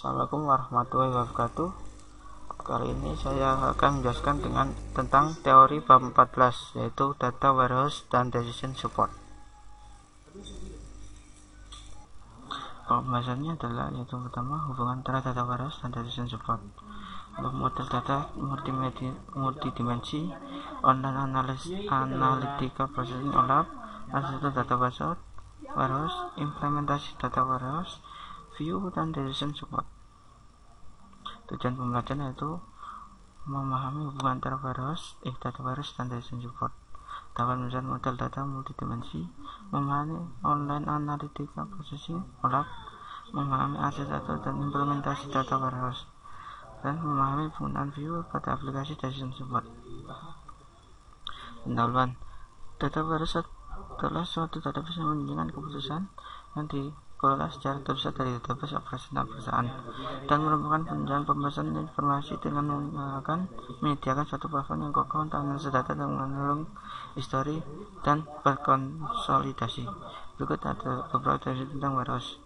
Assalamualaikum warahmatullahi wabarakatuh. Kali ini saya akan menjelaskan tentang teori bab 14, yaitu data warehouse dan decision support. Pembahasannya adalah yaitu pertama, hubungan antara data warehouse dan decision support. Model data multidimensi, online analytical processing OLAP, arsitektur data warehouse, implementasi data warehouse, view dan decision support. Tujuan pembelajaran yaitu memahami hubungan antara data warehouse dan decision support, dapat menyusun model data multidimensi, memahami online analytical processing OLAP, memahami arsitektur dan implementasi data warehouse, dan memahami penggunaan view pada aplikasi decision support. Pendahuluan. Data warehouse adalah suatu database yang menunjukkan keputusan yang dikelola secara terpisah dari database operasional perusahaan dan merupakan penunjang pembahasan informasi dengan menyediakan suatu platform yang kokoh untuk analisis data dan mengandung histori dan berkonsolidasi. Berikut ada beberapa definisi tentang warehouse.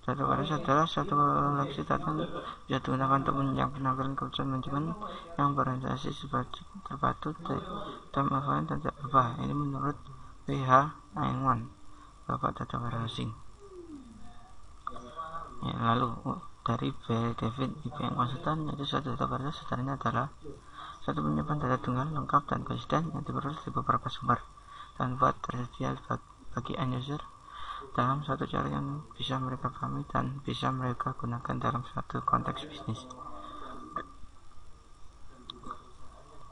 Data warehouse adalah suatu koleksi data yang bisa digunakan untuk menunjang penampilan keputusan manajemen yang berorientasi terpadu, time oriented dan tidak berubah. Ini menurut W.H. Aingwan, Bapak Data Warehousing. Lalu dari David IBM Konsultan, yaitu suatu data warehouse sebenarnya adalah suatu penyimpan data tunggal, lengkap dan konsisten yang diperoleh dari beberapa sumber dan buat tersedia bagi end user dalam suatu cara yang bisa mereka pahami dan bisa mereka gunakan dalam suatu konteks bisnis.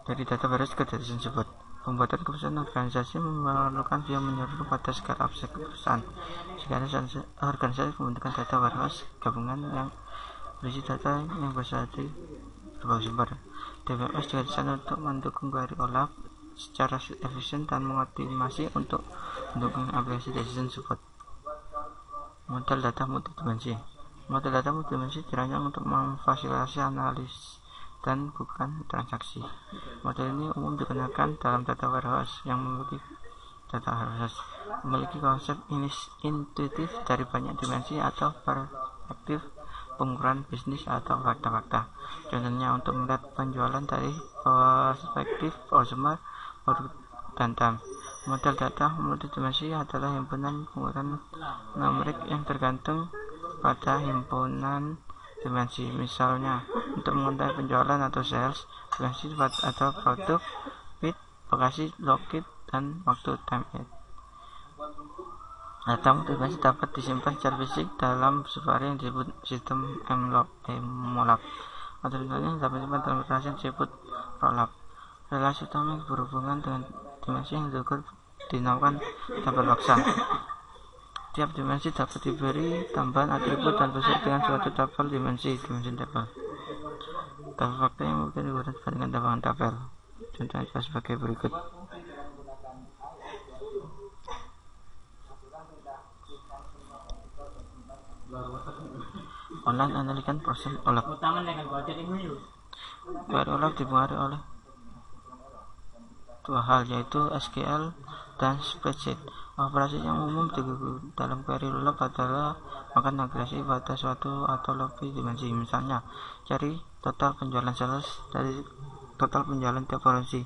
Dari data warehouse ke decision support. Pembuatan keputusan organisasi memerlukan view menyeluruh pada skala abstrak perusahaan. Sekarang organisasi membutuhkan data warehouse gabungan yang berisi data yang berasal dari berbagai sumber. DWS juga desain untuk mendukung query OLAP secara efisien dan mengoptimasi untuk mendukung aplikasi decision support. Model data multidimensi. Model data multidimensi dirancang untuk memfasilitasi analis dan bukan transaksi. Model ini umum digunakan dalam data warehouse yang memiliki konsep intuitif dari banyak dimensi atau perspektif pengukuran bisnis atau fakta-fakta. Contohnya untuk melihat penjualan dari perspektif consumer, produk, dan time. Model data multidimensi adalah himpunan pengukuran numerik yang tergantung pada himpunan dimensi. Misalnya, untuk mengetahui penjualan atau sales, lokasi atau produk, bid, lokasi, locate, dan waktu time. Data multidimensi dapat disimpan secara fisik dalam subvarian yang disebut sistem MOLAP. Atau contohnya dapat disimpan dalam relasi yang disebut ROLAP. Relasi utama yang berhubungan dengan dimensi yang diukur dinamakan tabel paksa. Tiap dimensi dapat diberi tambahan atribut dan bersama dengan suatu tabel dimensi tabel. Tabel fakta yang mungkin digunakan dibandingkan tabel. Contohnya sebagai berikut. Online analytical process OLAP. Query OLAP dipengaruhi oleh dua hal, yaitu SQL dan spreadsheet. Operasi yang umum dalam query OLAP adalah melakukan agresi pada suatu atau lebih dimensi. Misalnya, cari total penjualan sales dari total penjualan tiap provinsi.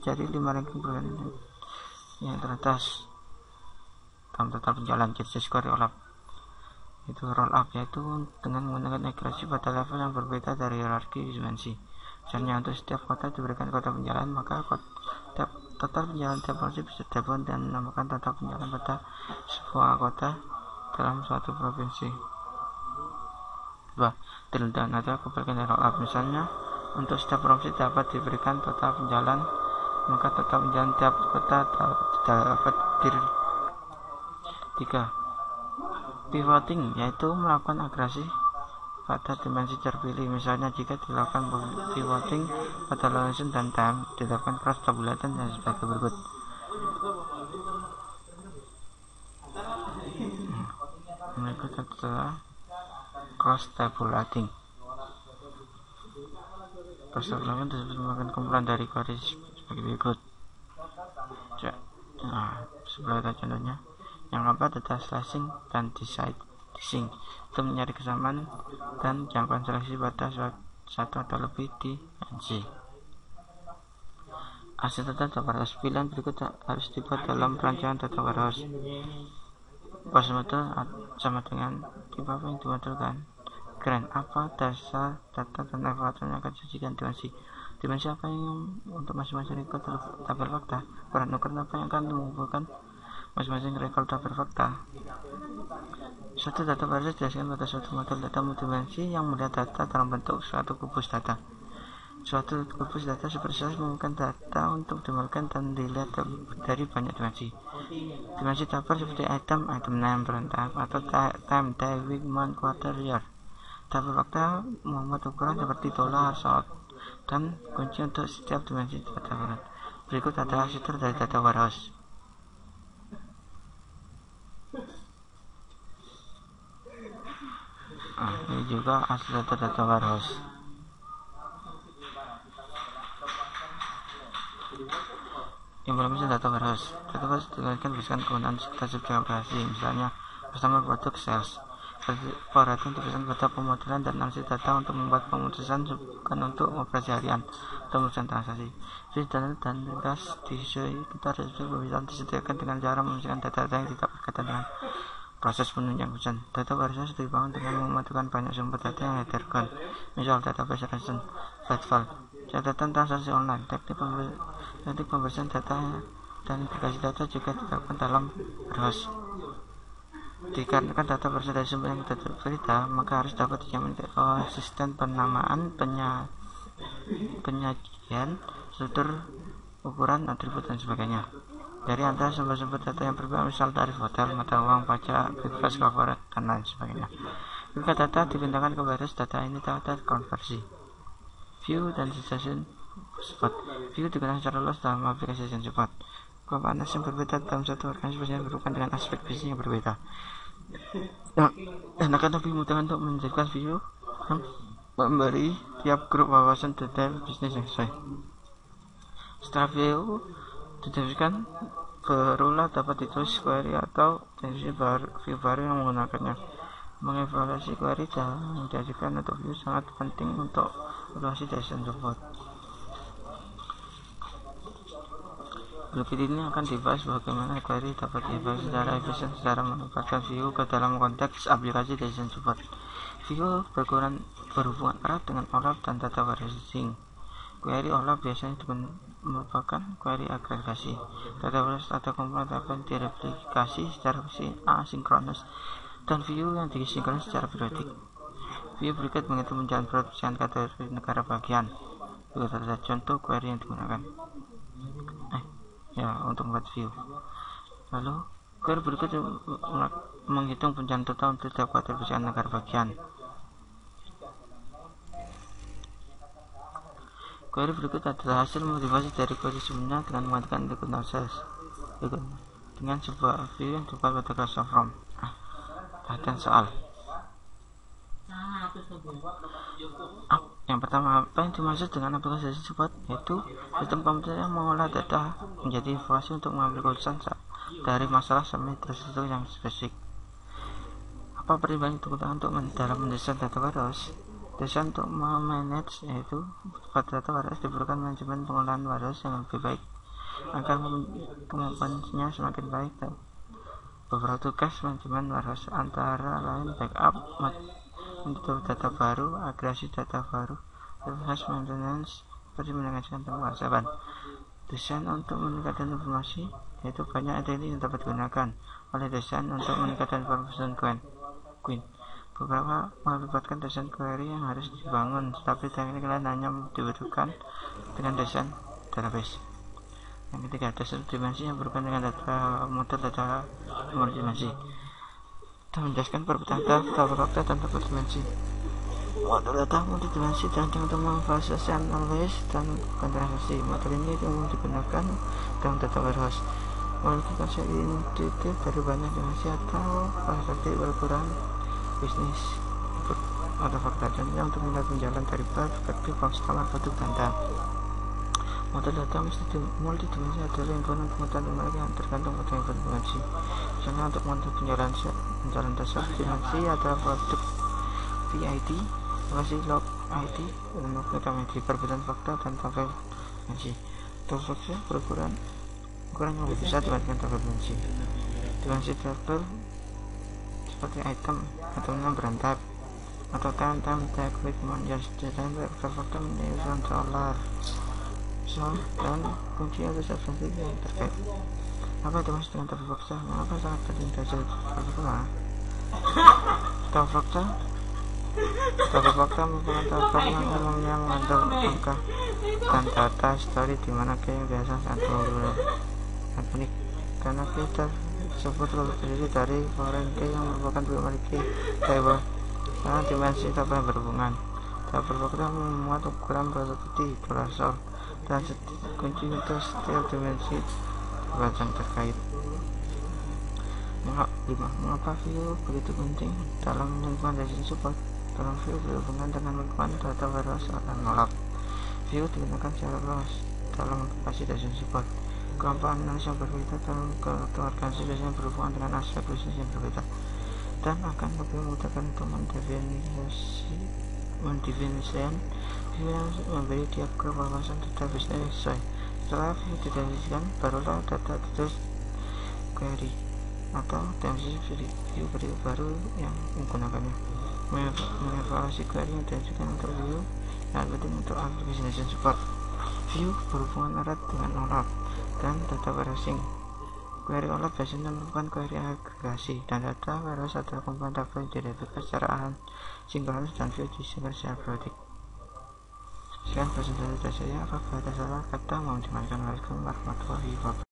Cari 5 ranking perusahaan yang teratas dalam total penjualan. Jadi query OLAP. Itu roll up, yaitu dengan menggunakan agresi pada level yang berbeda dari hierarki dimensi. Misalnya, untuk setiap kota diberikan kota penjualan, maka total penjualan tiap provinsi bisa dibuat dan menambahkan total penjualan pada sebuah kota dalam suatu provinsi. 2. Drill-down atau kebalikan dari roll up. Misalnya, untuk setiap provinsi dapat diberikan total penjualan, maka total penjualan tiap kota dapat drill. 3. Pivoting, yaitu melakukan agresi pada dimensi terpilih. Misalnya, jika dilakukan pivoting pada location dan time, dilakukan cross tabulation dan sebagai berikut. Berikut adalah cross tabulating. Cross tabulation disebut merupakan kumpulan dari query sebagai berikut. Sebelah contohnya. Yang keempat, data slicing dan decide. Dissing untuk mencari kesamaan dan jangkauan seleksi pada satu atau lebih dimensi. Hasil data warehouse. Pilihan berikut harus dibuat dalam perancangan data warehouse. Bos model sama dengan tipe apa yang dimodelkan. Keren, apa dasar data dan evaluasi yang akan disajikan. Dimensi apa yang untuk masing-masing rekor tabel fakta. Ukuran apa yang akan mengumpulkan masing-masing rekor tabel fakta. Suatu data warehouse dijelaskan pada suatu model data multidimensi yang melihat data dalam bentuk suatu kubus data. Suatu kubus data supersize memungkinkan data untuk dimodalkan dan dilihat dari banyak dimensi. Dimensi tabel seperti item name, perintah, atau time, day, week, month, quarter, year. Tabel fakta membuat ukuran seperti dollar, short, dan kunci untuk setiap dimensi data warehouse. Berikut adalah fitur dari data warehouse. Ini juga asli data warehouse. Implementasi data warehouse. Data warehouse dilakukan berdasarkan kegunaan sekitar operasi, misalnya customer product sales. Perhatian diberikan pada pemodelan dan analisis data untuk membuat pemutusan bukan untuk operasi harian atau pemutusan transaksi. Data dan lintas di sekitar pembicaraan disediakan dengan cara memasukkan data yang tidak berkaitan dengan proses penunjang pesan. Data warehouse dibangun dengan memadukan banyak sumber data yang heterogen, misal database reason, platform, catatan transaksi online, teknik pembersihan data dan integrasi data juga dilakukan dalam warehouse. Dikarenakan data berasal dari sumber yang tidak berita, maka harus dapat dijamin konsisten penamaan, penyajian, struktur, ukuran, atribut, dan sebagainya. Dari antara sumber-sumber data yang berbeda, misal tarif hotel, mata uang, pajak, breakfast, corporate, dan lain sebagainya. Jika data dipindahkan ke warehouse, data ini dapat konversi. View dan decision support. View digunakan secara luas dalam aplikasi decision support. Komponen yang berbeda dalam satu organisasi berhubungan dengan aspek bisnis yang berbeda. Dan akan lebih mudah untuk menjadikan view yang memberi tiap grup wawasan detail bisnis yang sesuai. Setelah view didefinisikan, berulang dapat ditulis query atau definisi view baru yang menggunakannya. Mengevaluasi query yang diajukan untuk view sangat penting untuk evaluasi decision support. Berikut ini akan dibahas bagaimana query dapat dievaluasi secara efisien secara menempatkan view ke dalam konteks aplikasi decision support. View berhubungan erat dengan OLAP dan data warehousing. Query OLAP biasanya merupakan query agregasi. Data warehouse atau komponen dapat direplikasi secara asinkronus dan view yang disinkronus secara periodik. View berikut menghitung menjalankan perubahan kategori negara bagian. Berikut adalah contoh query yang digunakan. Untuk membuat view. Lalu query berikut menghitung pencarian total untuk setiap kategori negara bagian. Query berikut adalah hasil modifikasi dari query sebelumnya dengan menggunakan input analysis dengan sebuah view yang dibuat pada class of from. Perhatian soal. Yang pertama, apa yang dimaksud dengan aplikasi support? Yaitu sistem komputer yang mengolah data menjadi informasi untuk mengambil keputusan dari masalah sampai terstruktur yang spesifik. Apa pertimbangan digunakan untuk dalam mendesain data warehouse? Desain untuk memanage, yaitu pada data warehouse diperlukan manajemen pengolahan warehouse yang lebih baik agar kemampuannya semakin baik. Beberapa tugas manajemen warehouse antara lain backup untuk data baru, agregasi data baru, warehouse maintenance, seperti meningkatkan pembahasan. Desain untuk meningkatkan informasi, yaitu banyak teknik yang dapat digunakan oleh desain untuk meningkatkan informasi query. Beberapa melibatkan desain query yang harus dibangun, tetapi teknik lain hanya dibutuhkan dengan desain database. Yang ketiga, data dimensi yang berhubungan dengan data model data dimensi. Kita menjelaskan perbedaan data fakta dan data dimensi. Model data multidimensi dirancang untuk memfasilitasi analis dan transaksi. Model ini digunakan dalam data warehouse. Modifikasi intuitif dari banyak dimensi atau perspektif berukuran bisnis atau fakta, contohnya untuk melihat penjualan dari perspektif konsumen produk data. Model data multidimensi adalah himpunan pengetahuan yang tergantung pada dimensi. Misalnya untuk membantu penjualan dasar dimensi adalah produk VID, lokasi log ID, dan metode perbedaan fakta dan tabel dimensi. Tabel fakta ukuran yang lebih besar dibandingkan tabel dimensi. Dimensi tabel seperti itemnya berantai atau time tag with monjas dan tabel fakta menjadi $. Dan kunci atau substansi yang terkait. Apa itu maksud dengan tabel fakta? Mengapa sangat penting belajar tabel fakta? Tabel fakta merupakan tabel yang umumnya mengandung angka dan data histori di mana key biasa sangat unik karena key tersebut terdiri dari foreign key yang merupakan primary key table karena dimensi tabel yang berhubungan. Tabel fakta memuat ukuran probability dollar dan kunci untuk setiap dimensi yang terkait. Mengapa view begitu penting dalam lingkungan decision support? Dalam view berhubungan dengan lingkungan data warehouse dan nolak. View digunakan secara luas dalam aplikasi decision support. Kelompok analis yang berbeda dalam organisasi biasanya berhubungan dengan aspek bisnis yang berbeda dan akan lebih memudahkan untuk mendefinisikan view yang memberi dia kewawasan data bisnis sesuai. Setelah view didefinisikan, barulah data ditulis query atau dimensi view baru yang menggunakannya. Mengevaluasi query yang diajukan untuk view yang penting untuk aplikasi decision support. View berhubungan erat dengan OLAP dan data warehousing. Query OLAP biasanya merupakan query agregasi dan data warehouse adalah komponen tabel yang direplikasi secara sinkronus dan view disimpan secara periodik. Sekian presentasi saya. Apabila ada salah kata, mohon dimaafkan. Wassalamualaikum warahmatullahi wabarakatuh.